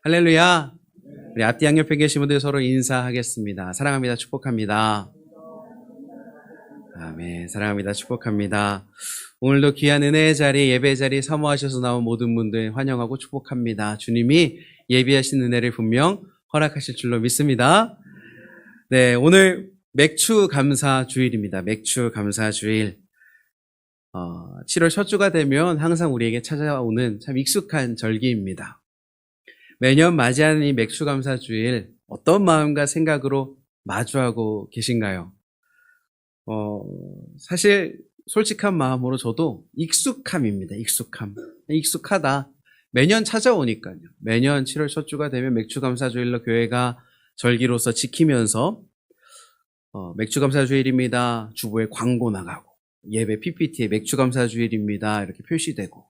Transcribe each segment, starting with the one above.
할렐루야. 우리 앞뒤 양옆에 계신 분들 서로 인사하겠습니다. 사랑합니다. 축복합니다. 아멘. 사랑합니다. 축복합니다. 오늘도 귀한 은혜의 자리, 예배의 자리 사모하셔서 나온 모든 분들 환영하고 축복합니다. 주님이 예비하신 은혜를 분명 허락하실 줄로 믿습니다. 네, 오늘 맥주 감사 주일입니다. 맥주 감사 주일. 7월 첫 주가 되면 항상 우리에게 찾아오는 참 익숙한 절기입니다. 매년 맞이하는 이 맥주 감사 주일 어떤 마음과 생각으로 마주하고 계신가요? 사실 솔직한 마음으로 저도 익숙함입니다. 익숙하다. 매년 찾아오니까요. 매년 7월 첫 주가 되면 맥주 감사 주일로 교회가 절기로서 지키면서 맥주 감사 주일입니다. 주보에 광고 나가고 예배 PPT에 맥주 감사 주일입니다. 이렇게 표시되고.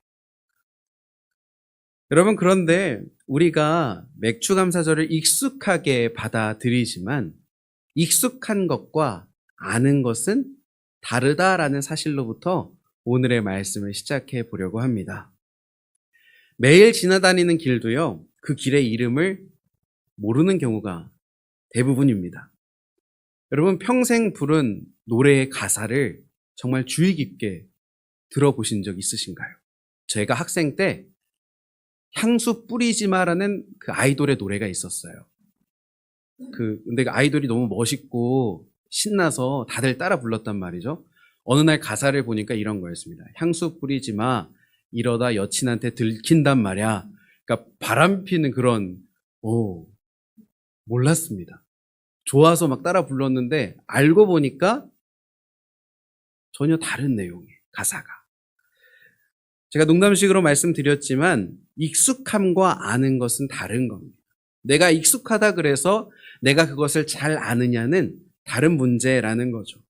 여러분, 그런데 우리가 맥주 감사절을 익숙하게 받아들이지만 익숙한 것과 아는 것은 다르다라는 사실로부터 오늘의 말씀을 시작해 보려고 합니다. 매일 지나다니는 길도요, 그 길의 이름을 모르는 경우가 대부분입니다. 여러분, 평생 부른 노래의 가사를 정말 주의 깊게 들어보신 적 있으신가요? 제가 학생 때 향수 뿌리지 마라는 그 아이돌의 노래가 있었어요. 근데 그 아이돌이 너무 멋있고 신나서 다들 따라 불렀단 말이죠. 어느 날 가사를 보니까 이런 거였습니다. 향수 뿌리지 마, 이러다 여친한테 들킨단 말이야. 그러니까 바람 피는 그런, 몰랐습니다. 좋아서 막 따라 불렀는데 알고 보니까 전혀 다른 내용이에요, 가사가. 제가 농담식으로 말씀드렸지만 익숙함과 아는 것은 다른 겁니다. 내가 익숙하다 그래서 내가 그것을 잘 아느냐는 다른 문제라는 거죠.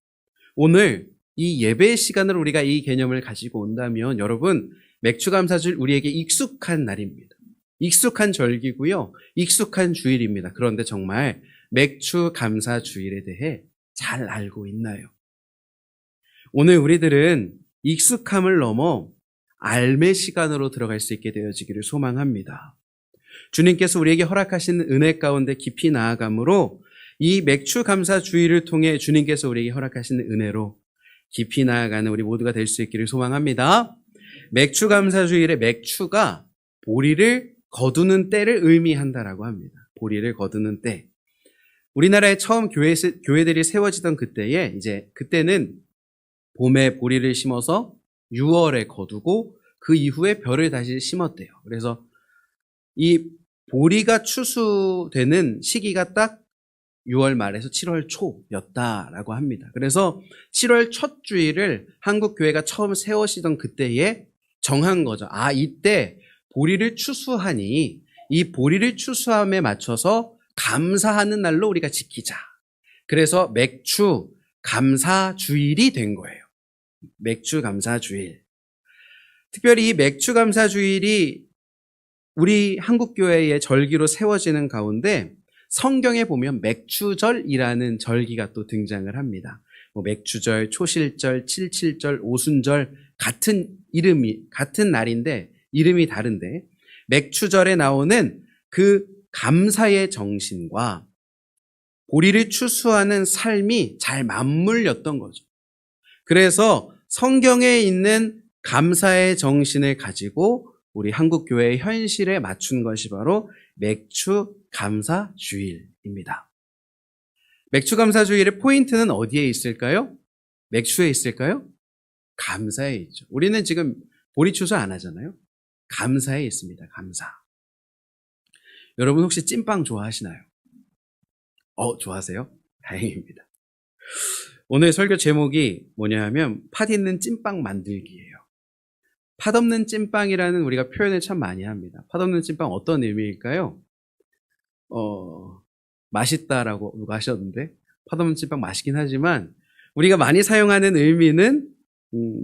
오늘 이 예배 시간을 우리가 이 개념을 가지고 온다면 여러분, 맥주 감사주일 우리에게 익숙한 날입니다. 익숙한 절기고요. 익숙한 주일입니다. 그런데 정말 맥주 감사주일에 대해 잘 알고 있나요? 오늘 우리들은 익숙함을 넘어 알매 시간으로 들어갈 수 있게 되어지기를 소망합니다. 주님께서 우리에게 허락하신 은혜 가운데 깊이 나아감으로 이 맥주 감사 주일을 통해 주님께서 우리에게 허락하시는 은혜로 깊이 나아가는 우리 모두가 될 수 있기를 소망합니다. 맥주 감사 주일의 맥주가 보리를 거두는 때를 의미한다라고 합니다. 보리를 거두는 때. 우리나라에 처음 교회들이 세워지던 그때는 봄에 보리를 심어서 6월에 거두고 그 이후에 벼를 다시 심었대요. 그래서 이 보리가 추수되는 시기가 딱 6월 말에서 7월 초였다라고 합니다. 그래서 7월 첫 주일을 한국 교회가 처음 세워지던 그때에 정한 거죠. 이때 보리를 추수하니 이 보리를 추수함에 맞춰서 감사하는 날로 우리가 지키자. 그래서 맥주 감사 주일이 된 거예요. 맥주 감사 주일. 특별히 이 맥주 감사 주일이 우리 한국교회의 절기로 세워지는 가운데 성경에 보면 맥주절이라는 절기가 또 등장을 합니다. 맥주절, 초실절, 칠칠절, 오순절 같은 날인데 이름이 다른데 맥주절에 나오는 그 감사의 정신과 보리를 추수하는 삶이 잘 맞물렸던 거죠. 그래서 성경에 있는 감사의 정신을 가지고 우리 한국교회의 현실에 맞춘 것이 바로 맥주 감사 주일입니다. 맥주 감사 주일의 포인트는 어디에 있을까요? 맥주에 있을까요? 감사에 있죠. 우리는 지금 보리 추수 안 하잖아요. 감사에 있습니다. 감사. 여러분 혹시 찐빵 좋아하시나요? 좋아하세요? 다행입니다. 오늘 설교 제목이 뭐냐 하면 팥 있는 찐빵 만들기예요. 팥 없는 찐빵이라는 우리가 표현을 참 많이 합니다. 팥 없는 찐빵 어떤 의미일까요? 맛있다라고 누가 하셨는데 팥 없는 찐빵 맛있긴 하지만 우리가 많이 사용하는 의미는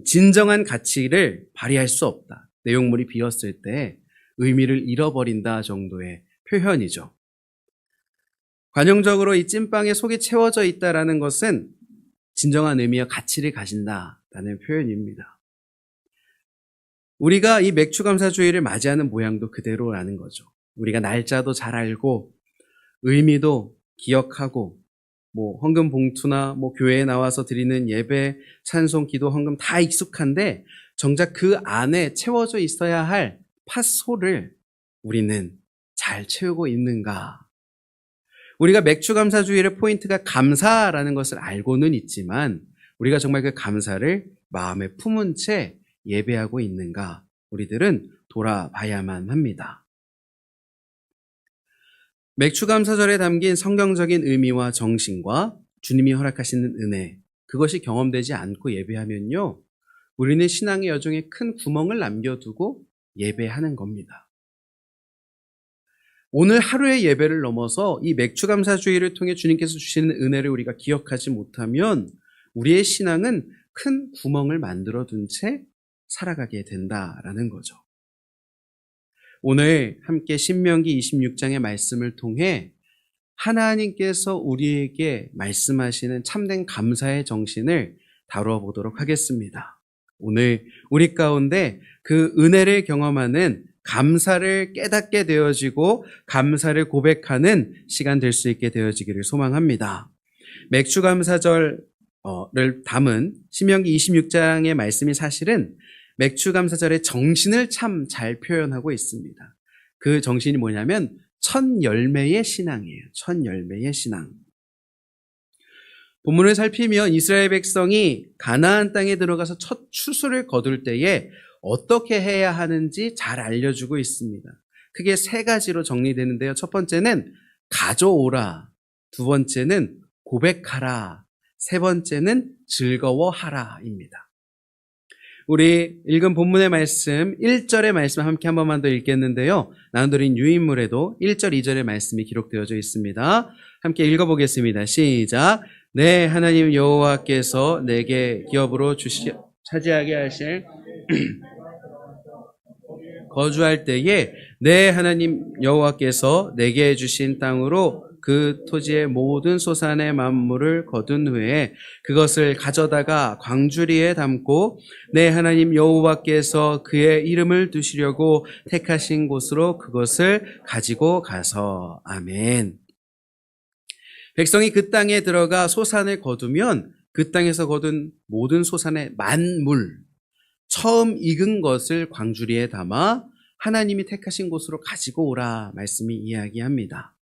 진정한 가치를 발휘할 수 없다. 내용물이 비었을 때 의미를 잃어버린다 정도의 표현이죠. 관용적으로 이 찐빵에 속이 채워져 있다라는 것은 진정한 의미와 가치를 가진다라는 표현입니다. 우리가 이 맥주 감사 주일을 맞이하는 모양도 그대로라는 거죠. 우리가 날짜도 잘 알고 의미도 기억하고 헌금 봉투나 교회에 나와서 드리는 예배, 찬송, 기도, 헌금 다 익숙한데 정작 그 안에 채워져 있어야 할 팥소를 우리는 잘 채우고 있는가? 우리가 맥주감사주일의 포인트가 감사라는 것을 알고는 있지만 우리가 정말 그 감사를 마음에 품은 채 예배하고 있는가? 우리들은 돌아봐야만 합니다. 맥주감사절에 담긴 성경적인 의미와 정신과 주님이 허락하시는 은혜, 그것이 경험되지 않고 예배하면요, 우리는 신앙의 여정에 큰 구멍을 남겨두고 예배하는 겁니다. 오늘 하루의 예배를 넘어서 이 맥주감사주의를 통해 주님께서 주시는 은혜를 우리가 기억하지 못하면 우리의 신앙은 큰 구멍을 만들어 둔 채 살아가게 된다라는 거죠. 오늘 함께 신명기 26장의 말씀을 통해 하나님께서 우리에게 말씀하시는 참된 감사의 정신을 다뤄보도록 하겠습니다. 오늘 우리 가운데 그 은혜를 경험하는 감사를 깨닫게 되어지고 감사를 고백하는 시간 될 수 있게 되어지기를 소망합니다. 맥주감사절을 담은 신명기 26장의 말씀이 사실은 맥주감사절의 정신을 참 잘 표현하고 있습니다. 그 정신이 뭐냐면 첫 열매의 신앙이에요. 첫 열매의 신앙. 본문을 살피면 이스라엘 백성이 가나안 땅에 들어가서 첫 추수를 거둘 때에 어떻게 해야 하는지 잘 알려주고 있습니다. 크게 세 가지로 정리되는데요. 첫 번째는 가져오라, 두 번째는 고백하라, 세 번째는 즐거워하라입니다. 우리 읽은 본문의 말씀 1절의 말씀 함께 한 번만 더 읽겠는데요. 나눠드린 유인물에도 1절, 2절의 말씀이 기록되어져 있습니다. 함께 읽어보겠습니다. 시작. 네, 하나님 여호와께서 내게 기업으로 차지하게 하실 거주할 때에 내 하나님 여호와께서 내게 주신 땅으로 그 토지의 모든 소산의 만물을 거둔 후에 그것을 가져다가 광주리에 담고 내 하나님 여호와께서 그의 이름을 두시려고 택하신 곳으로 그것을 가지고 가서. 아멘. 백성이 그 땅에 들어가 소산을 거두면 그 땅에서 거둔 모든 소산의 만물, 처음 익은 것을 광주리에 담아 하나님이 택하신 곳으로 가지고 오라 말씀이 이야기합니다.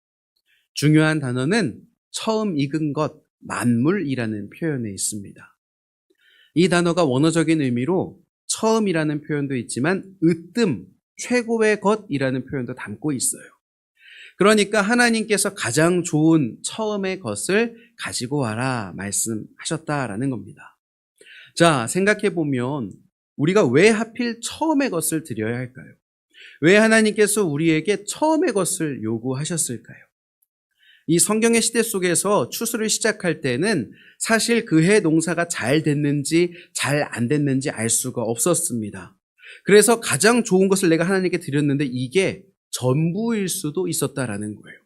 중요한 단어는 처음 익은 것, 만물이라는 표현에 있습니다. 이 단어가 원어적인 의미로 처음이라는 표현도 있지만 으뜸, 최고의 것이라는 표현도 담고 있어요. 그러니까 하나님께서 가장 좋은 처음의 것을 가지고 와라 말씀하셨다라는 겁니다. 자, 생각해보면 우리가 왜 하필 처음의 것을 드려야 할까요? 왜 하나님께서 우리에게 처음의 것을 요구하셨을까요? 이 성경의 시대 속에서 추수를 시작할 때는 사실 그 해 농사가 잘 됐는지 잘 안 됐는지 알 수가 없었습니다. 그래서 가장 좋은 것을 내가 하나님께 드렸는데 이게 전부일 수도 있었다라는 거예요.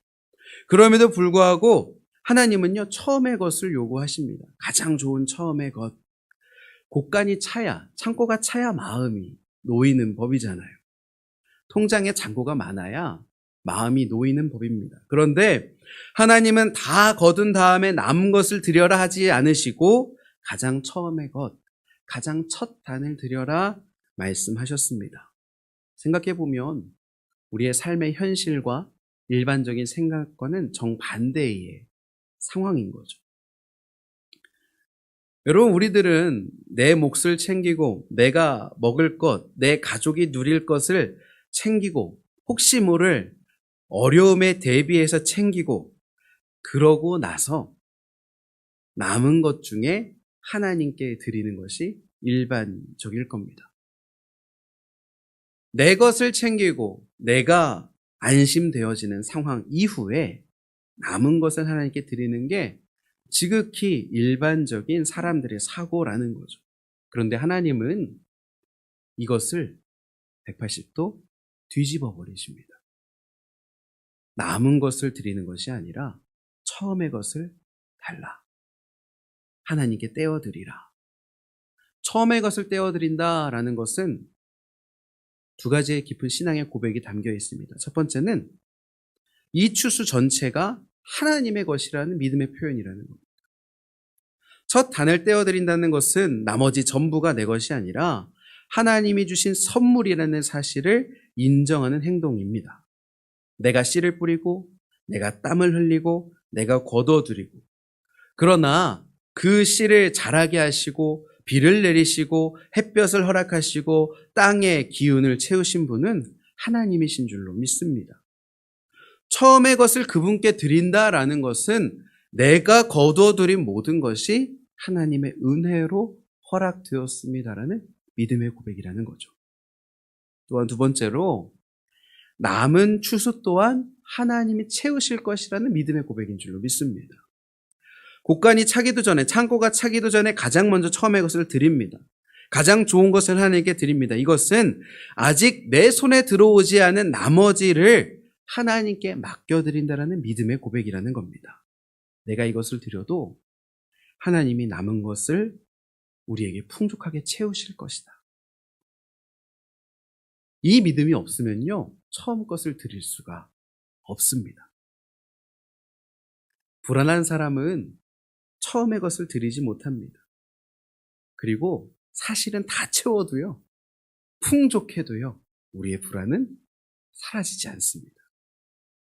그럼에도 불구하고 하나님은요, 처음의 것을 요구하십니다. 가장 좋은 처음의 것. 곳간이 차야, 창고가 차야 마음이 놓이는 법이잖아요. 통장에 잔고가 많아야 마음이 놓이는 법입니다. 그런데 하나님은 다 거둔 다음에 남은 것을 드려라 하지 않으시고 가장 처음의 것, 가장 첫 단을 드려라 말씀하셨습니다. 생각해보면 우리의 삶의 현실과 일반적인 생각과는 정반대의 상황인 거죠. 여러분, 우리들은 내 몫을 챙기고 내가 먹을 것, 내 가족이 누릴 것을 챙기고 혹시 모를 어려움에 대비해서 챙기고 그러고 나서 남은 것 중에 하나님께 드리는 것이 일반적일 겁니다. 내 것을 챙기고 내가 안심되어지는 상황 이후에 남은 것을 하나님께 드리는 게 지극히 일반적인 사람들의 사고라는 거죠. 그런데 하나님은 이것을 180도 뒤집어 버리십니다. 남은 것을 드리는 것이 아니라 처음의 것을 달라. 하나님께 떼어드리라. 처음의 것을 떼어드린다라는 것은 두 가지의 깊은 신앙의 고백이 담겨 있습니다. 첫 번째는 이 추수 전체가 하나님의 것이라는 믿음의 표현이라는 겁니다. 첫 단을 떼어드린다는 것은 나머지 전부가 내 것이 아니라 하나님이 주신 선물이라는 사실을 인정하는 행동입니다. 내가 씨를 뿌리고 내가 땀을 흘리고 내가 거둬들이고, 그러나 그 씨를 자라게 하시고 비를 내리시고 햇볕을 허락하시고 땅의 기운을 채우신 분은 하나님이신 줄로 믿습니다. 처음의 것을 그분께 드린다라는 것은 내가 거둬들인 모든 것이 하나님의 은혜로 허락되었습니다라는 믿음의 고백이라는 거죠. 또한 두 번째로 남은 추수 또한 하나님이 채우실 것이라는 믿음의 고백인 줄로 믿습니다. 곡간이 차기도 전에, 창고가 차기도 전에 가장 먼저 처음의 것을 드립니다. 가장 좋은 것을 하나님께 드립니다. 이것은 아직 내 손에 들어오지 않은 나머지를 하나님께 맡겨드린다라는 믿음의 고백이라는 겁니다. 내가 이것을 드려도 하나님이 남은 것을 우리에게 풍족하게 채우실 것이다. 이 믿음이 없으면요, 처음 것을 드릴 수가 없습니다. 불안한 사람은 처음의 것을 드리지 못합니다. 그리고 사실은 다 채워도요, 풍족해도요, 우리의 불안은 사라지지 않습니다.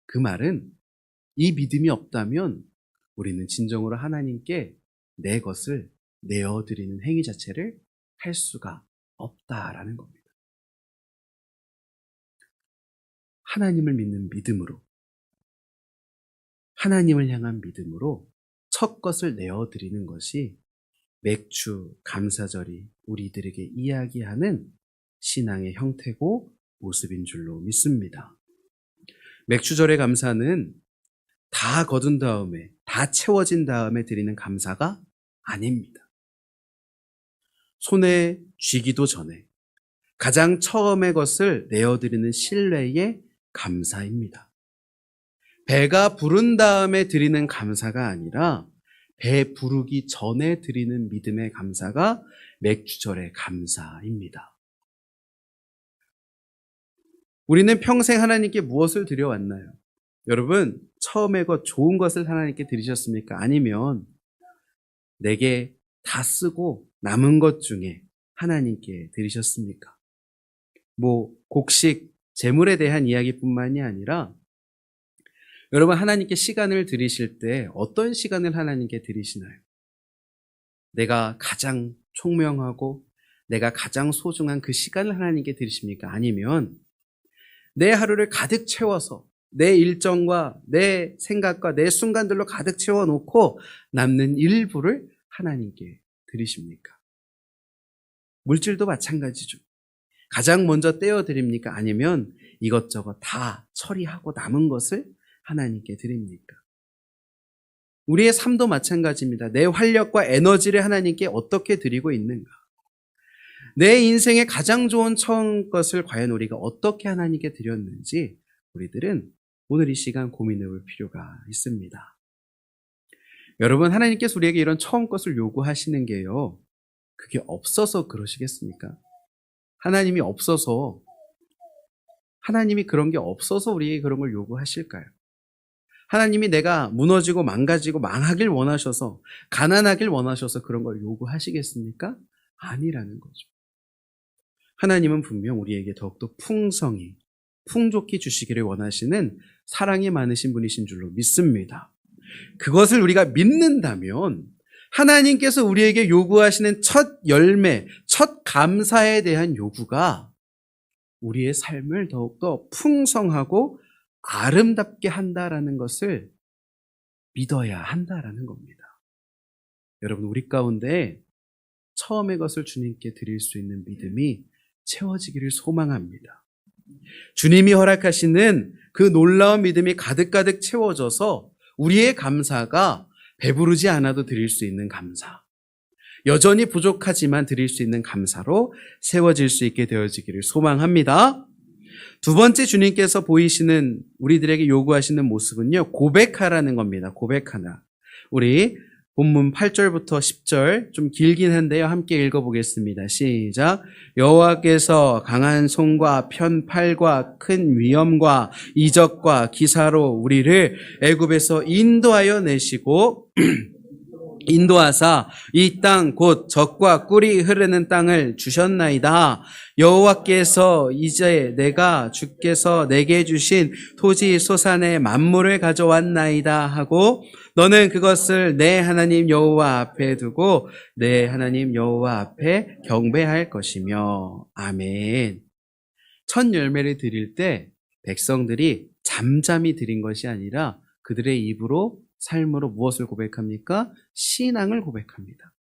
그 말은 이 믿음이 없다면 우리는 진정으로 하나님께 내 것을 내어드리는 행위 자체를 할 수가 없다라는 겁니다. 하나님을 믿는 믿음으로, 하나님을 향한 믿음으로 첫 것을 내어드리는 것이 맥주 감사절이 우리들에게 이야기하는 신앙의 형태고 모습인 줄로 믿습니다. 맥주절의 감사는 다 거둔 다음에, 다 채워진 다음에 드리는 감사가 아닙니다. 손에 쥐기도 전에 가장 처음의 것을 내어드리는 신뢰의 감사입니다. 배가 부른 다음에 드리는 감사가 아니라 배 부르기 전에 드리는 믿음의 감사가 맥주절의 감사입니다. 우리는 평생 하나님께 무엇을 드려왔나요? 여러분, 처음에 것 좋은 것을 하나님께 드리셨습니까? 아니면 내게 다 쓰고 남은 것 중에 하나님께 드리셨습니까? 곡식, 재물에 대한 이야기뿐만이 아니라 여러분, 하나님께 시간을 드리실 때 어떤 시간을 하나님께 드리시나요? 내가 가장 총명하고 내가 가장 소중한 그 시간을 하나님께 드리십니까? 아니면 내 하루를 가득 채워서 내 일정과 내 생각과 내 순간들로 가득 채워놓고 남는 일부를 하나님께 드리십니까? 물질도 마찬가지죠. 가장 먼저 떼어드립니까? 아니면 이것저것 다 처리하고 남은 것을 하나님께 드립니까? 우리의 삶도 마찬가지입니다. 내 활력과 에너지를 하나님께 어떻게 드리고 있는가? 내 인생의 가장 좋은 처음 것을 과연 우리가 어떻게 하나님께 드렸는지 우리들은 오늘 이 시간 고민해 볼 필요가 있습니다. 여러분, 하나님께서 우리에게 이런 처음 것을 요구하시는 게요, 그게 없어서 그러시겠습니까? 하나님이 없어서, 하나님이 그런 게 없어서 우리에게 그런 걸 요구하실까요? 하나님이 내가 무너지고 망가지고 망하길 원하셔서, 가난하길 원하셔서 그런 걸 요구하시겠습니까? 아니라는 거죠. 하나님은 분명 우리에게 더욱더 풍성히, 풍족히 주시기를 원하시는 사랑이 많으신 분이신 줄로 믿습니다. 그것을 우리가 믿는다면 하나님께서 우리에게 요구하시는 첫 열매, 첫 감사에 대한 요구가 우리의 삶을 더욱더 풍성하고 아름답게 한다라는 것을 믿어야 한다라는 겁니다. 여러분, 우리 가운데 처음의 것을 주님께 드릴 수 있는 믿음이 채워지기를 소망합니다. 주님이 허락하시는 그 놀라운 믿음이 가득가득 채워져서 우리의 감사가 배부르지 않아도 드릴 수 있는 감사, 여전히 부족하지만 드릴 수 있는 감사로 세워질 수 있게 되어지기를 소망합니다. 두 번째, 주님께서 보이시는, 우리들에게 요구하시는 모습은요, 고백하라는 겁니다. 고백하라. 우리 본문 8절부터 10절 좀 길긴 한데요. 함께 읽어보겠습니다. 시작. 여호와께서 강한 손과 편팔과 큰 위엄과 이적과 기사로 우리를 애굽에서 인도하여 내시고 인도하사 이 땅 곧 젖과 꿀이 흐르는 땅을 주셨나이다. 여호와께서 이제 내가 주께서 내게 주신 토지 소산의 만물을 가져왔나이다 하고 너는 그것을 내 하나님 여호와 앞에 두고 내 하나님 여호와 앞에 경배할 것이며. 아멘. 첫 열매를 드릴 때 백성들이 잠잠히 드린 것이 아니라 그들의 입으로 삶으로 무엇을 고백합니까? 신앙을 고백합니다.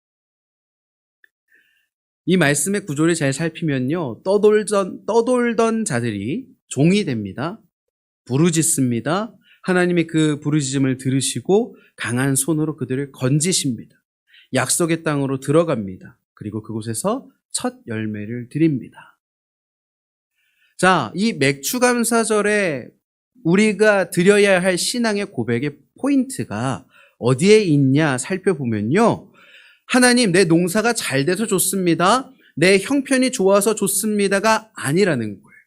이 말씀의 구조를 잘 살피면요, 떠돌던 자들이 종이 됩니다. 부르짖습니다. 하나님이 그 부르짖음을 들으시고 강한 손으로 그들을 건지십니다. 약속의 땅으로 들어갑니다. 그리고 그곳에서 첫 열매를 드립니다. 자, 이 맥추감사절에 우리가 드려야 할 신앙의 고백의 포인트가 어디에 있냐 살펴보면요, 하나님 내 농사가 잘 돼서 좋습니다, 내 형편이 좋아서 좋습니다가 아니라는 거예요.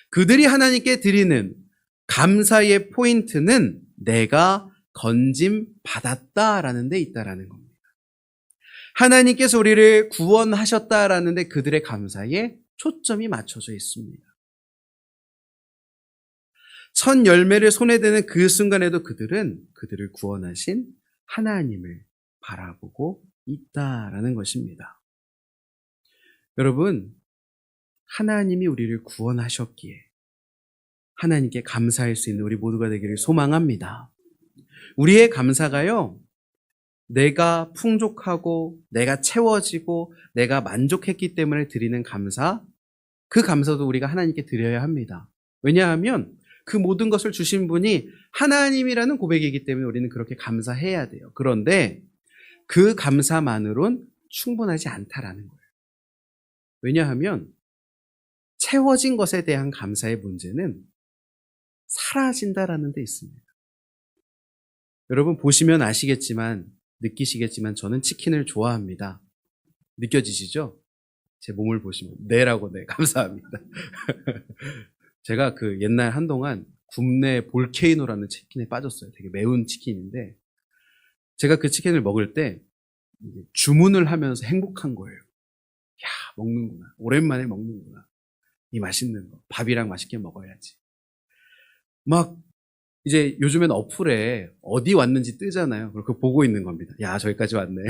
그들이 하나님께 드리는 감사의 포인트는 내가 건짐 받았다라는 데 있다라는 겁니다. 하나님께서 우리를 구원하셨다라는 데 그들의 감사에 초점이 맞춰져 있습니다. 첫 열매를 손에 드는 그 순간에도 그들은 그들을 구원하신 하나님을 바라보고 있다라는 것입니다. 여러분, 하나님이 우리를 구원하셨기에 하나님께 감사할 수 있는 우리 모두가 되기를 소망합니다. 우리의 감사가요, 내가 풍족하고 내가 채워지고 내가 만족했기 때문에 드리는 감사, 그 감사도 우리가 하나님께 드려야 합니다. 왜냐하면 그 모든 것을 주신 분이 하나님이라는 고백이기 때문에 우리는 그렇게 감사해야 돼요. 그런데 그 감사만으론 충분하지 않다라는 거예요. 왜냐하면 채워진 것에 대한 감사의 문제는 사라진다라는 데 있습니다. 여러분 보시면 아시겠지만, 느끼시겠지만 저는 치킨을 좋아합니다. 느껴지시죠? 제 몸을 보시면 네라고, 네, 감사합니다. 제가 그 옛날 한동안 굽네 볼케이노라는 치킨에 빠졌어요. 되게 매운 치킨인데 제가 그 치킨을 먹을 때 주문을 하면서 행복한 거예요. 야, 먹는구나. 오랜만에 먹는구나. 이 맛있는 거. 밥이랑 맛있게 먹어야지. 막 이제 요즘엔 어플에 어디 왔는지 뜨잖아요. 그거 보고 있는 겁니다. 야, 저기까지 왔네.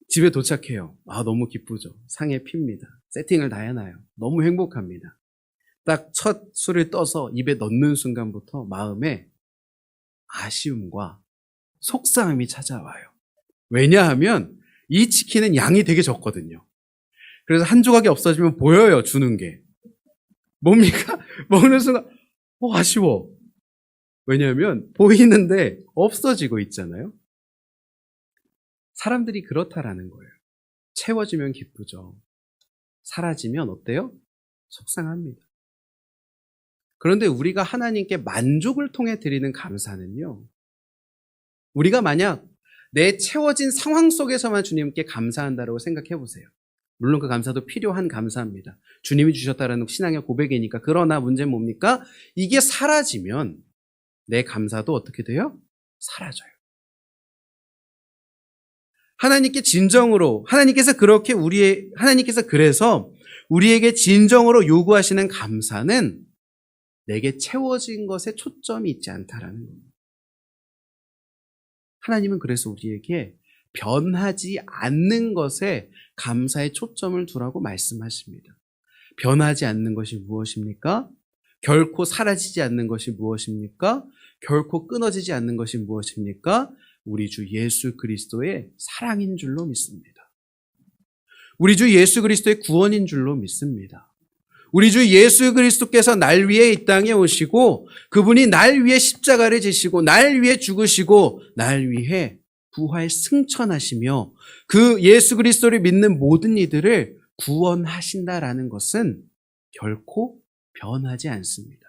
집에 도착해요. 아, 너무 기쁘죠. 상에 핍니다. 세팅을 다 해놔요. 너무 행복합니다. 딱 첫 술을 떠서 입에 넣는 순간부터 마음에 아쉬움과 속상함이 찾아와요. 왜냐하면 이 치킨은 양이 되게 적거든요. 그래서 한 조각이 없어지면 보여요, 주는 게. 뭡니까? 먹는 순간 아쉬워. 왜냐하면 보이는데 없어지고 있잖아요. 사람들이 그렇다라는 거예요. 채워지면 기쁘죠. 사라지면 어때요? 속상합니다. 그런데 우리가 하나님께 만족을 통해 드리는 감사는요, 우리가 만약 내 채워진 상황 속에서만 주님께 감사한다고 생각해 보세요. 물론 그 감사도 필요한 감사입니다. 주님이 주셨다라는 신앙의 고백이니까. 그러나 문제는 뭡니까? 이게 사라지면 내 감사도 어떻게 돼요? 사라져요. 하나님께 진정으로, 하나님께서 그래서 우리에게 진정으로 요구하시는 감사는 내게 채워진 것에 초점이 있지 않다라는 겁니다. 하나님은 그래서 우리에게 변하지 않는 것에 감사의 초점을 두라고 말씀하십니다. 변하지 않는 것이 무엇입니까? 결코 사라지지 않는 것이 무엇입니까? 결코 끊어지지 않는 것이 무엇입니까? 우리 주 예수 그리스도의 사랑인 줄로 믿습니다. 우리 주 예수 그리스도의 구원인 줄로 믿습니다. 우리 주 예수 그리스도께서 날 위해 이 땅에 오시고 그분이 날 위해 십자가를 지시고 날 위해 죽으시고 날 위해 부활 승천하시며 그 예수 그리스도를 믿는 모든 이들을 구원하신다라는 것은 결코 변하지 않습니다.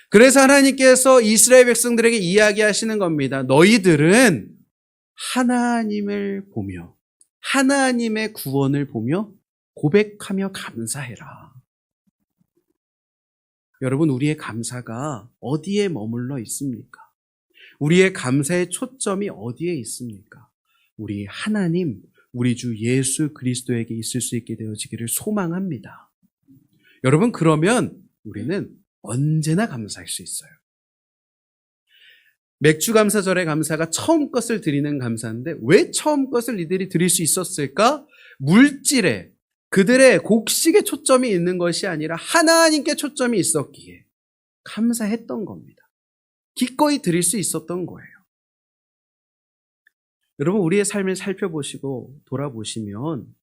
그래서 하나님께서 이스라엘 백성들에게 이야기하시는 겁니다. 너희들은 하나님을 보며 하나님의 구원을 보며 고백하며 감사해라. 여러분, 우리의 감사가 어디에 머물러 있습니까? 우리의 감사의 초점이 어디에 있습니까? 우리 하나님, 우리 주 예수 그리스도에게 있을 수 있게 되어지기를 소망합니다. 여러분, 그러면 우리는 언제나 감사할 수 있어요. 맥주 감사절의 감사가 처음 것을 드리는 감사인데 왜 처음 것을 이들이 드릴 수 있었을까? 물질에, 그들의 곡식에 초점이 있는 것이 아니라 하나님께 초점이 있었기에 감사했던 겁니다. 기꺼이 드릴 수 있었던 거예요. 여러분, 우리의 삶을 살펴보시고 돌아보시면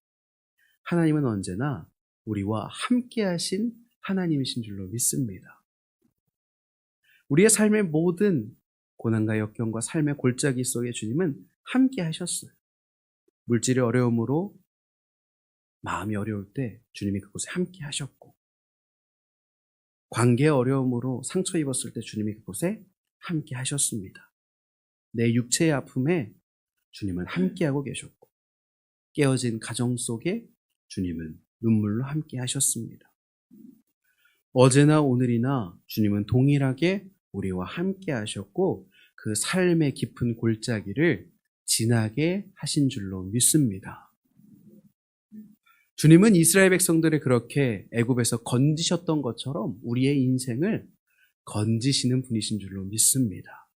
하나님은 언제나 우리와 함께 하신 하나님이신 줄로 믿습니다. 우리의 삶의 모든 고난과 역경과 삶의 골짜기 속에 주님은 함께 하셨어요. 물질의 어려움으로 마음이 어려울 때 주님이 그곳에 함께 하셨고, 관계의 어려움으로 상처 입었을 때 주님이 그곳에 함께 하셨습니다. 내 육체의 아픔에 주님은 함께하고 계셨고, 깨어진 가정 속에 주님은 눈물로 함께 하셨습니다. 어제나 오늘이나 주님은 동일하게 우리와 함께 하셨고 그 삶의 깊은 골짜기를 지나게 하신 줄로 믿습니다. 주님은 이스라엘 백성들을 그렇게 애굽에서 건지셨던 것처럼 우리의 인생을 건지시는 분이신 줄로 믿습니다.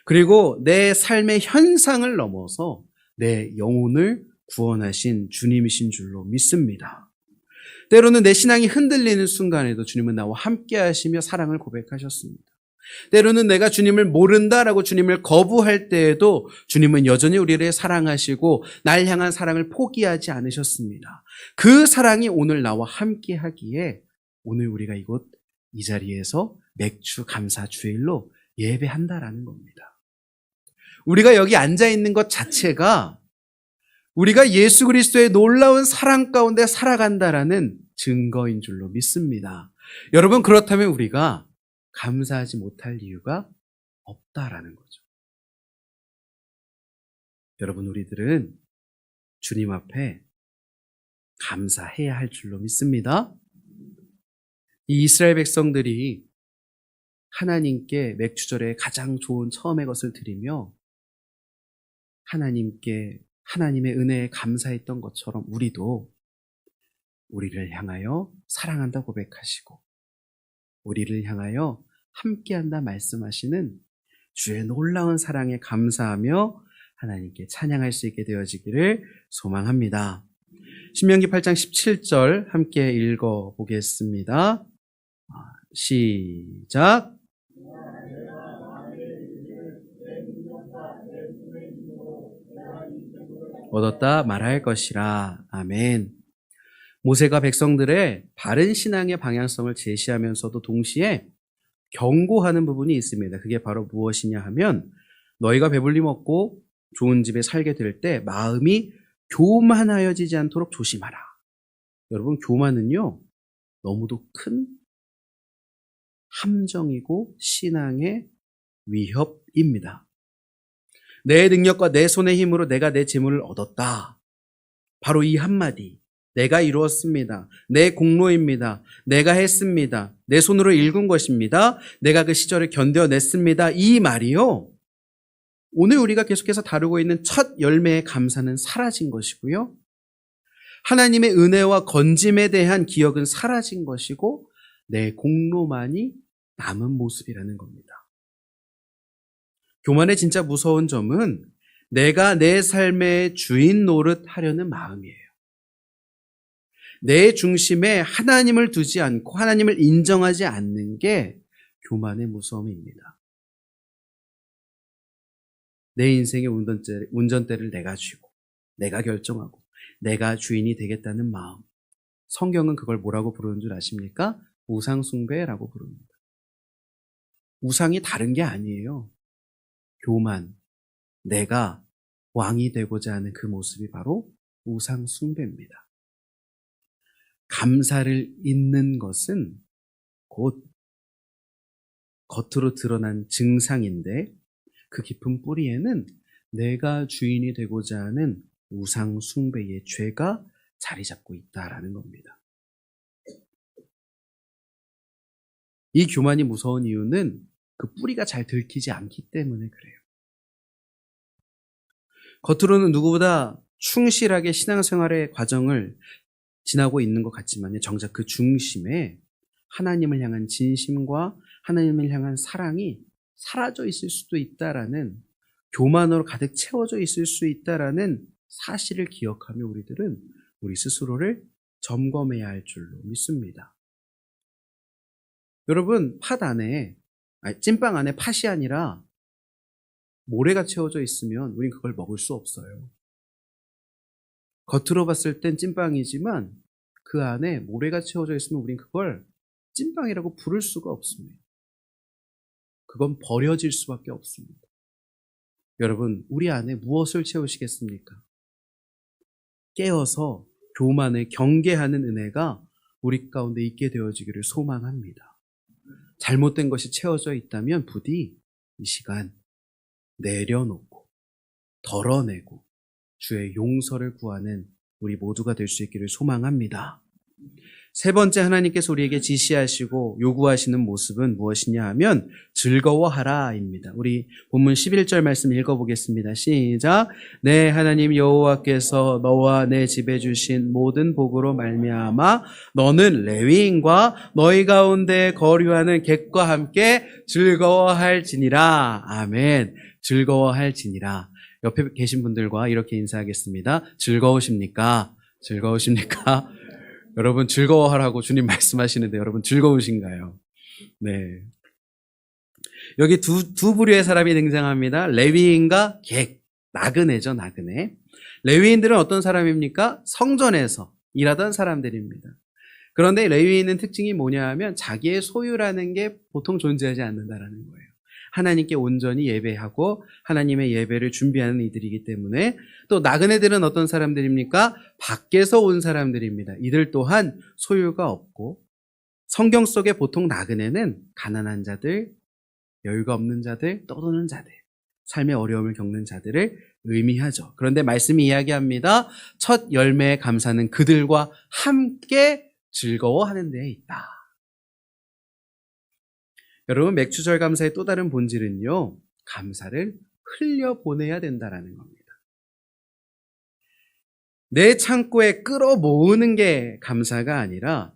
그리고 내 삶의 현상을 넘어서 내 영혼을 구원하신 주님이신 줄로 믿습니다. 때로는 내 신앙이 흔들리는 순간에도 주님은 나와 함께 하시며 사랑을 고백하셨습니다. 때로는 내가 주님을 모른다라고 주님을 거부할 때에도 주님은 여전히 우리를 사랑하시고 날 향한 사랑을 포기하지 않으셨습니다. 그 사랑이 오늘 나와 함께 하기에 오늘 우리가 이 자리에서 맥주 감사 주일로 예배한다라는 겁니다. 우리가 여기 앉아 있는 것 자체가 우리가 예수 그리스도의 놀라운 사랑 가운데 살아간다라는 증거인 줄로 믿습니다. 여러분, 그렇다면 우리가 감사하지 못할 이유가 없다라는 거죠. 여러분, 우리들은 주님 앞에 감사해야 할 줄로 믿습니다. 이 이스라엘 백성들이 하나님께 맥주절에 가장 좋은 처음의 것을 드리며 하나님께 하나님의 은혜에 감사했던 것처럼 우리도 우리를 향하여 사랑한다 고백하시고 우리를 향하여 함께한다 말씀하시는 주의 놀라운 사랑에 감사하며 하나님께 찬양할 수 있게 되어지기를 소망합니다. 신명기 8장 17절 함께 읽어보겠습니다. 시작. 얻었다 말할 것이라. 아멘. 모세가 백성들의 바른 신앙의 방향성을 제시하면서도 동시에 경고하는 부분이 있습니다. 그게 바로 무엇이냐 하면 너희가 배불리 먹고 좋은 집에 살게 될 때 마음이 교만하여지지 않도록 조심하라. 여러분, 교만은요 너무도 큰 함정이고 신앙의 위협입니다. 내 능력과 내 손의 힘으로 내가 내 재물을 얻었다. 바로 이 한마디. 내가 이루었습니다. 내 공로입니다. 내가 했습니다. 내 손으로 일군 것입니다. 내가 그 시절을 견뎌냈습니다. 이 말이요. 오늘 우리가 계속해서 다루고 있는 첫 열매의 감사는 사라진 것이고요. 하나님의 은혜와 건짐에 대한 기억은 사라진 것이고 내 공로만이 남은 모습이라는 겁니다. 교만의 진짜 무서운 점은 내가 내 삶의 주인 노릇하려는 마음이에요. 내 중심에 하나님을 두지 않고 하나님을 인정하지 않는 게 교만의 무서움입니다. 내 인생의 운전대를 내가 쥐고 내가 결정하고 내가 주인이 되겠다는 마음. 성경은 그걸 뭐라고 부르는 줄 아십니까? 우상숭배라고 부릅니다. 우상이 다른 게 아니에요. 교만, 내가 왕이 되고자 하는 그 모습이 바로 우상숭배입니다. 감사를 잊는 것은 곧 겉으로 드러난 증상인데 그 깊은 뿌리에는 내가 주인이 되고자 하는 우상 숭배의 죄가 자리 잡고 있다라는 겁니다. 이 교만이 무서운 이유는 그 뿌리가 잘 들키지 않기 때문에 그래요. 겉으로는 누구보다 충실하게 신앙생활의 과정을 지나고 있는 것 같지만 정작 그 중심에 하나님을 향한 진심과 하나님을 향한 사랑이 사라져 있을 수도 있다라는, 교만으로 가득 채워져 있을 수 있다라는 사실을 기억하며 우리들은 우리 스스로를 점검해야 할 줄로 믿습니다. 여러분, 찐빵 안에 팥이 아니라 모래가 채워져 있으면 우린 그걸 먹을 수 없어요. 겉으로 봤을 땐 찐빵이지만 그 안에 모래가 채워져 있으면 우린 그걸 찐빵이라고 부를 수가 없습니다. 그건 버려질 수밖에 없습니다. 여러분, 우리 안에 무엇을 채우시겠습니까? 깨어서 교만을 경계하는 은혜가 우리 가운데 있게 되어지기를 소망합니다. 잘못된 것이 채워져 있다면 부디 이 시간 내려놓고 덜어내고 주의 용서를 구하는 우리 모두가 될 수 있기를 소망합니다. 세 번째, 하나님께서 우리에게 지시하시고 요구하시는 모습은 무엇이냐 하면 즐거워하라입니다. 우리 본문 11절 말씀 읽어보겠습니다. 시작. 내 하나님 여호와께서 너와 내 집에 주신 모든 복으로 말미암아 너는 레위인과 너희 가운데 거류하는 객과 함께 즐거워할지니라. 아멘. 즐거워할지니라. 옆에 계신 분들과 이렇게 인사하겠습니다. 즐거우십니까? 즐거우십니까? 여러분, 즐거워하라고 주님 말씀하시는데 여러분 즐거우신가요? 네. 여기 두 부류의 사람이 등장합니다. 레위인과 객, 나그네죠, 나그네. 레위인들은 어떤 사람입니까? 성전에서 일하던 사람들입니다. 그런데 레위인은 특징이 뭐냐 하면 자기의 소유라는 게 보통 존재하지 않는다라는 거예요. 하나님께 온전히 예배하고 하나님의 예배를 준비하는 이들이기 때문에. 또 나그네들은 어떤 사람들입니까? 밖에서 온 사람들입니다. 이들 또한 소유가 없고, 성경 속에 보통 나그네는 가난한 자들, 여유가 없는 자들, 떠도는 자들, 삶의 어려움을 겪는 자들을 의미하죠. 그런데 말씀이 이야기합니다. 첫 열매의 감사는 그들과 함께 즐거워하는 데에 있다. 여러분, 맥주절 감사의 또 다른 본질은요, 감사를 흘려보내야 된다는 겁니다. 내 창고에 끌어모으는 게 감사가 아니라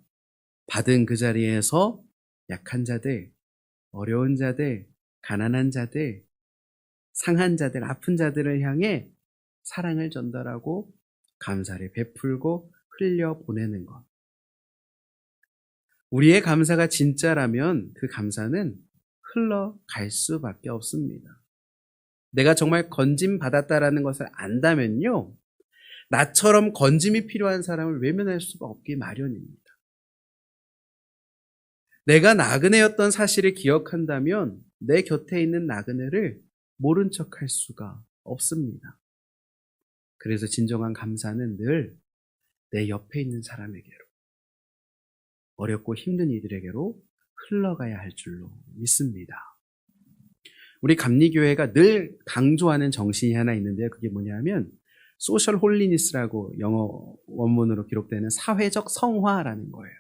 받은 그 자리에서 약한 자들, 어려운 자들, 가난한 자들, 상한 자들, 아픈 자들을 향해 사랑을 전달하고 감사를 베풀고 흘려보내는 것. 우리의 감사가 진짜라면 그 감사는 흘러갈 수밖에 없습니다. 내가 정말 건짐받았다라는 것을 안다면요, 나처럼 건짐이 필요한 사람을 외면할 수가 없기 마련입니다. 내가 나그네였던 사실을 기억한다면 내 곁에 있는 나그네를 모른 척할 수가 없습니다. 그래서 진정한 감사는 늘 내 옆에 있는 사람에게로, 어렵고 힘든 이들에게로 흘러가야 할 줄로 믿습니다. 우리 감리교회가 늘 강조하는 정신이 하나 있는데요. 그게 뭐냐면 소셜 홀리니스라고 영어 원문으로 기록되는 사회적 성화라는 거예요.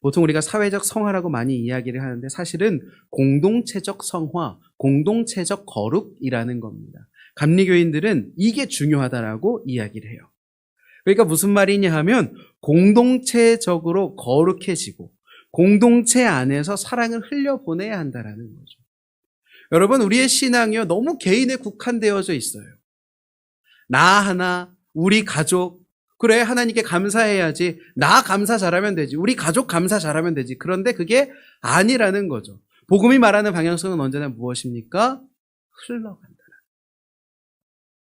보통 우리가 사회적 성화라고 많이 이야기를 하는데 사실은 공동체적 성화, 공동체적 거룩이라는 겁니다. 감리교인들은 이게 중요하다라고 이야기를 해요. 그러니까 무슨 말이냐 하면 공동체적으로 거룩해지고 공동체 안에서 사랑을 흘려보내야 한다라는 거죠. 여러분, 우리의 신앙이요, 너무 개인에 국한되어져 있어요. 나 하나, 우리 가족, 그래, 하나님께 감사해야지. 나 감사 잘하면 되지. 우리 가족 감사 잘하면 되지. 그런데 그게 아니라는 거죠. 복음이 말하는 방향성은 언제나 무엇입니까? 흘러간다라는,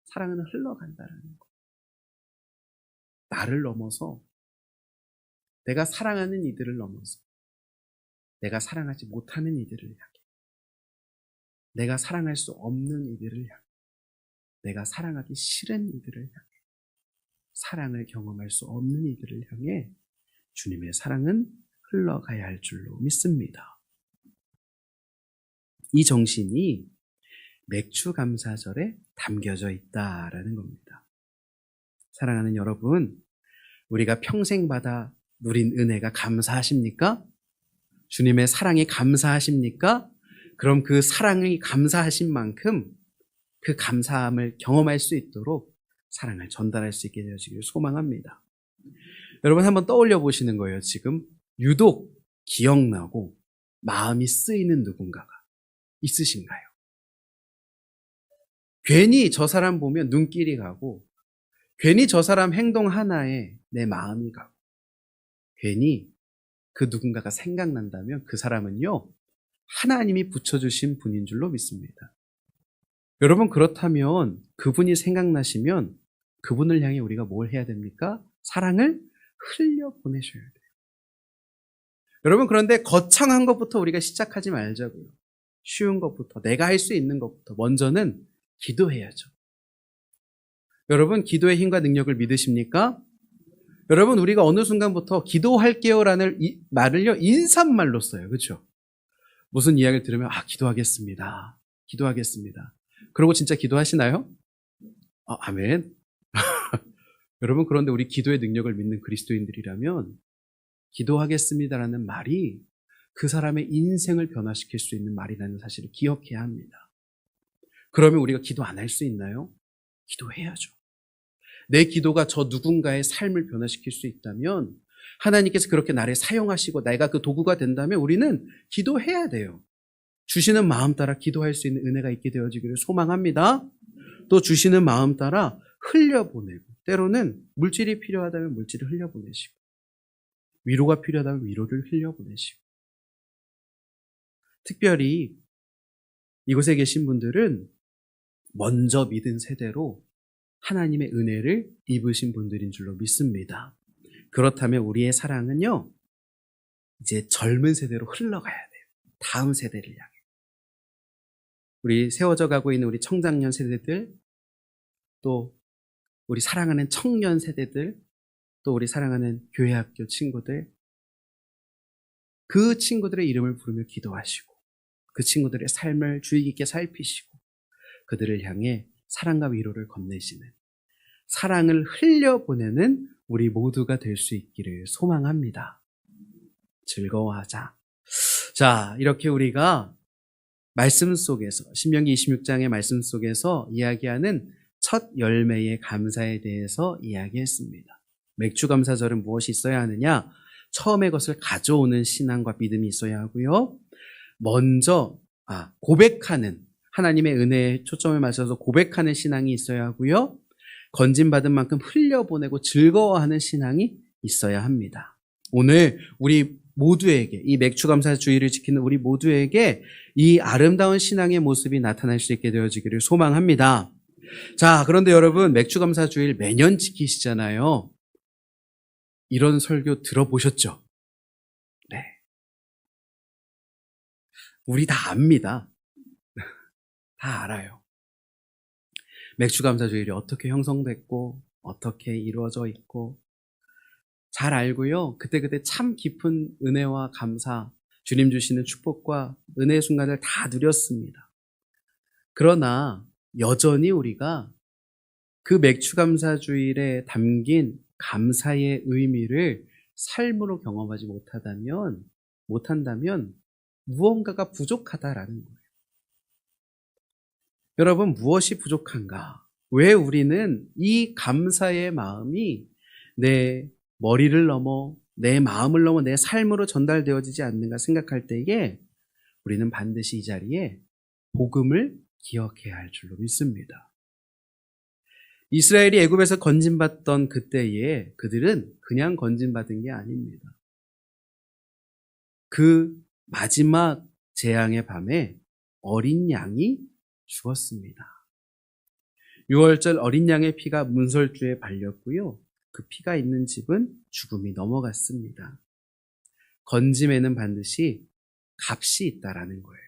사랑은 흘러간다라는 거. 나를 넘어서, 내가 사랑하는 이들을 넘어서 내가 사랑하지 못하는 이들을 향해, 내가 사랑할 수 없는 이들을 향해, 내가 사랑하기 싫은 이들을 향해, 사랑을 경험할 수 없는 이들을 향해 주님의 사랑은 흘러가야 할 줄로 믿습니다. 이 정신이 맥주 감사절에 담겨져 있다라는 겁니다. 사랑하는 여러분, 우리가 평생 받아 누린 은혜가 감사하십니까? 주님의 사랑이 감사하십니까? 그럼 그 사랑이 감사하신 만큼 그 감사함을 경험할 수 있도록 사랑을 전달할 수 있게 되어지기를 소망합니다. 여러분 한번 떠올려 보시는 거예요. 지금 유독 기억나고 마음이 쓰이는 누군가가 있으신가요? 괜히 저 사람 보면 눈길이 가고, 괜히 저 사람 행동 하나에 내 마음이 가고, 괜히 그 누군가가 생각난다면 그 사람은요, 하나님이 붙여주신 분인 줄로 믿습니다. 여러분, 그렇다면 그분이 생각나시면 그분을 향해 우리가 뭘 해야 됩니까? 사랑을 흘려보내셔야 돼요. 여러분, 그런데 거창한 것부터 우리가 시작하지 말자고요. 쉬운 것부터, 내가 할 수 있는 것부터 먼저는 기도해야죠. 여러분, 기도의 힘과 능력을 믿으십니까? 여러분, 우리가 어느 순간부터 기도할게요라는 말을요, 인사말로 써요. 그렇죠? 무슨 이야기를 들으면 기도하겠습니다. 기도하겠습니다. 그러고 진짜 기도하시나요? 아멘. 여러분, 그런데 우리 기도의 능력을 믿는 그리스도인들이라면 기도하겠습니다라는 말이 그 사람의 인생을 변화시킬 수 있는 말이라는 사실을 기억해야 합니다. 그러면 우리가 기도 안 할 수 있나요? 기도해야죠. 내 기도가 저 누군가의 삶을 변화시킬 수 있다면, 하나님께서 그렇게 나를 사용하시고 내가 그 도구가 된다면 우리는 기도해야 돼요. 주시는 마음 따라 기도할 수 있는 은혜가 있게 되어지기를 소망합니다. 또 주시는 마음 따라 흘려보내고, 때로는 물질이 필요하다면 물질을 흘려보내시고, 위로가 필요하다면 위로를 흘려보내시고, 특별히 이곳에 계신 분들은 먼저 믿은 세대로 하나님의 은혜를 입으신 분들인 줄로 믿습니다. 그렇다면 우리의 사랑은요, 이제 젊은 세대로 흘러가야 돼요. 다음 세대를 향해. 우리 세워져 가고 있는 우리 청장년 세대들, 또 우리 사랑하는 청년 세대들, 또 우리 사랑하는 교회학교 친구들, 그 친구들의 이름을 부르며 기도하시고, 그 친구들의 삶을 주의 깊게 살피시고, 그들을 향해 사랑과 위로를 건네시는, 사랑을 흘려보내는 우리 모두가 될 수 있기를 소망합니다. 즐거워하자. 자, 이렇게 우리가 말씀 속에서, 신명기 26장의 말씀 속에서 이야기하는 첫 열매의 감사에 대해서 이야기했습니다. 맥주감사절은 무엇이 있어야 하느냐? 처음에 것을 가져오는 신앙과 믿음이 있어야 하고요. 먼저 고백하는, 하나님의 은혜에 초점을 맞춰서 고백하는 신앙이 있어야 하고요. 건진받은 만큼 흘려보내고 즐거워하는 신앙이 있어야 합니다. 오늘 우리 모두에게, 이 맥주감사주의를 지키는 우리 모두에게 이 아름다운 신앙의 모습이 나타날 수 있게 되어지기를 소망합니다. 자, 그런데 여러분, 맥주감사주의를 매년 지키시잖아요. 이런 설교 들어보셨죠? 네. 우리 다 압니다. 다 알아요. 맥주감사주일이 어떻게 형성됐고 어떻게 이루어져 있고 잘 알고요. 그때그때 참 깊은 은혜와 감사, 주님 주시는 축복과 은혜의 순간을 다 누렸습니다. 그러나 여전히 우리가 그 맥주감사주일에 담긴 감사의 의미를 삶으로 경험하지 못한다면 무언가가 부족하다라는 거예요. 여러분, 무엇이 부족한가? 왜 우리는 이 감사의 마음이 내 머리를 넘어, 내 마음을 넘어 내 삶으로 전달되어지지 않는가 생각할 때에 우리는 반드시 이 자리에 복음을 기억해야 할 줄로 믿습니다. 이스라엘이 애굽에서 건진받던 그때에 그들은 그냥 건진받은 게 아닙니다. 그 마지막 재앙의 밤에 어린 양이 죽었습니다. 6월절 어린 양의 피가 문설주에 발렸고요. 그 피가 있는 집은 죽음이 넘어갔습니다. 건짐에는 반드시 값이 있다라는 거예요.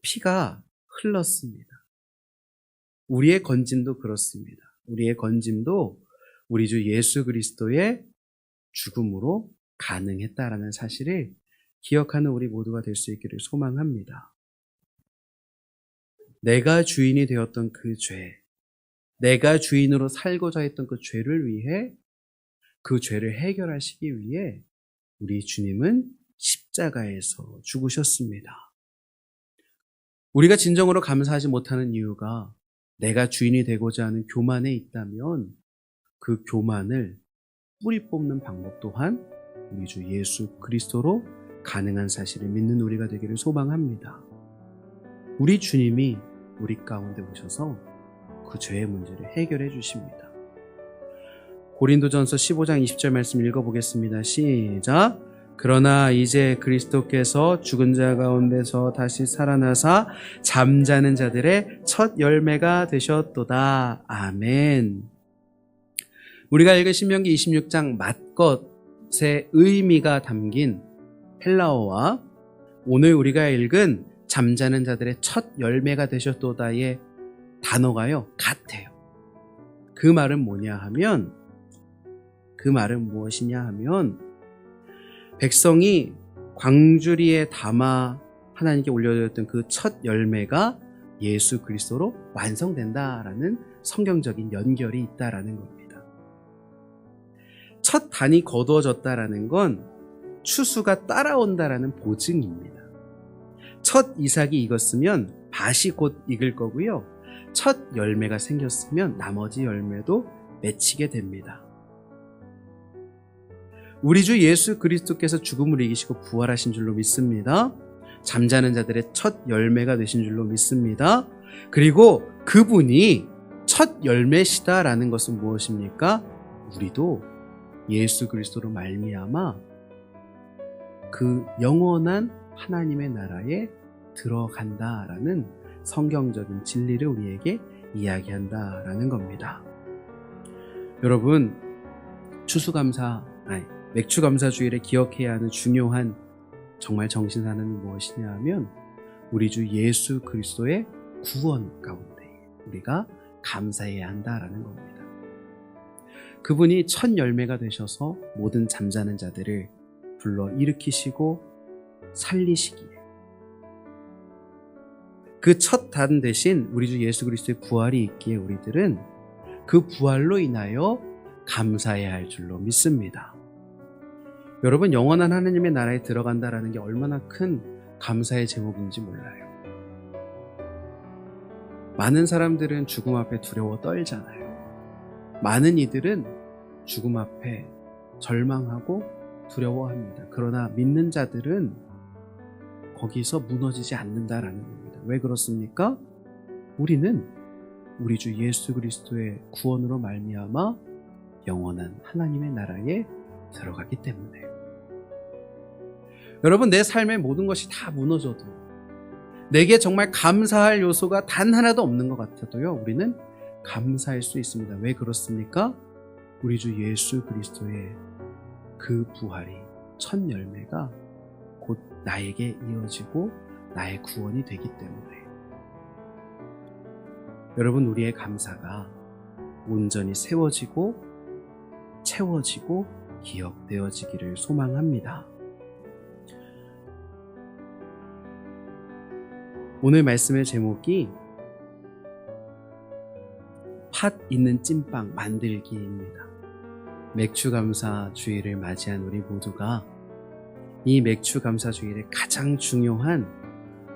피가 흘렀습니다. 우리의 건짐도 그렇습니다. 우리의 건짐도 우리 주 예수 그리스도의 죽음으로 가능했다라는 사실을 기억하는 우리 모두가 될 수 있기를 소망합니다. 내가 주인이 되었던 그 죄, 내가 주인으로 살고자 했던 그 죄를 위해, 그 죄를 해결하시기 위해 우리 주님은 십자가에서 죽으셨습니다. 우리가 진정으로 감사하지 못하는 이유가 내가 주인이 되고자 하는 교만에 있다면 그 교만을 뿌리 뽑는 방법 또한 우리 주 예수 그리스도로 가능한 사실을 믿는 우리가 되기를 소망합니다. 우리 주님이 우리 가운데 오셔서 그 죄의 문제를 해결해 주십니다. 고린도전서 15장 20절 말씀 읽어보겠습니다. 시작. 그러나 이제 그리스도께서 죽은 자 가운데서 다시 살아나사 잠자는 자들의 첫 열매가 되셨도다. 아멘. 우리가 읽은 신명기 26장 맞것의 의미가 담긴 헬라어와 오늘 우리가 읽은 잠자는 자들의 첫 열매가 되셨도다의 단어가요, 같아요. 그 말은 뭐냐 하면, 그 말은 무엇이냐 하면, 백성이 광주리에 담아 하나님께 올려드렸던 그 첫 열매가 예수 그리스도로 완성된다라는 성경적인 연결이 있다라는 겁니다. 첫 단이 거두어졌다라는 건 추수가 따라온다라는 보증입니다. 첫 이삭이 익었으면 밭이 곧 익을 거고요. 첫 열매가 생겼으면 나머지 열매도 맺히게 됩니다. 우리 주 예수 그리스도께서 죽음을 이기시고 부활하신 줄로 믿습니다. 잠자는 자들의 첫 열매가 되신 줄로 믿습니다. 그리고 그분이 첫 열매시다라는 것은 무엇입니까? 우리도 예수 그리스도로 말미암아 그 영원한 하나님의 나라에 들어간다라는 성경적인 진리를 우리에게 이야기한다라는 겁니다. 여러분, 맥추감사주일에 기억해야 하는 중요한 정말 정신하나는 무엇이냐 하면 우리 주 예수 그리스도의 구원 가운데 우리가 감사해야 한다라는 겁니다. 그분이 첫 열매가 되셔서 모든 잠자는 자들을 불러 일으키시고 살리시기에 그 첫 단 대신 우리 주 예수 그리스도의 부활이 있기에 우리들은 그 부활로 인하여 감사해야 할 줄로 믿습니다. 여러분, 영원한 하나님의 나라에 들어간다라는 게 얼마나 큰 감사의 제목인지 몰라요. 많은 사람들은 죽음 앞에 두려워 떨잖아요. 많은 이들은 죽음 앞에 절망하고 두려워합니다. 그러나 믿는 자들은 거기서 무너지지 않는다라는 겁니다. 왜 그렇습니까? 우리는 우리 주 예수 그리스도의 구원으로 말미암아 영원한 하나님의 나라에 들어가기 때문에. 여러분, 내 삶의 모든 것이 다 무너져도, 내게 정말 감사할 요소가 단 하나도 없는 것 같아도요, 우리는 감사할 수 있습니다. 왜 그렇습니까? 우리 주 예수 그리스도의 그 부활이, 첫 열매가 곧 나에게 이어지고 나의 구원이 되기 때문에. 여러분, 우리의 감사가 온전히 세워지고 채워지고 기억되어지기를 소망합니다. 오늘 말씀의 제목이 팥 있는 찐빵 만들기입니다. 맥추감사 주일을 맞이한 우리 모두가 이 맥추감사 주일에 가장 중요한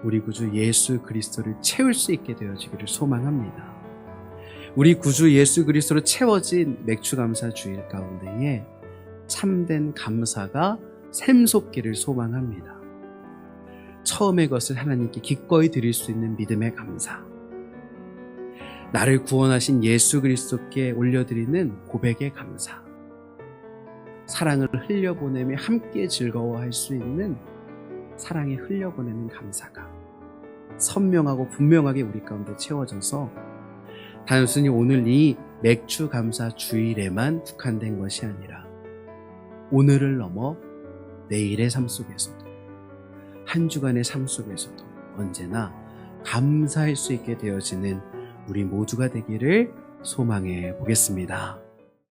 우리 구주 예수 그리스도를 채울 수 있게 되어지기를 소망합니다. 우리 구주 예수 그리스도로 채워진 맥추감사 주일 가운데에 참된 감사가 샘솟기를 소망합니다. 처음의 것을 하나님께 기꺼이 드릴 수 있는 믿음의 감사, 나를 구원하신 예수 그리스도께 올려드리는 고백의 감사, 사랑을 흘려보내며 함께 즐거워할 수 있는 사랑에 흘려보내는 감사가 선명하고 분명하게 우리 가운데 채워져서 단순히 오늘 이 맥추감사 주일에만 국한된 것이 아니라 오늘을 넘어 내일의 삶 속에서도, 한 주간의 삶 속에서도 언제나 감사할 수 있게 되어지는 우리 모두가 되기를 소망해 보겠습니다.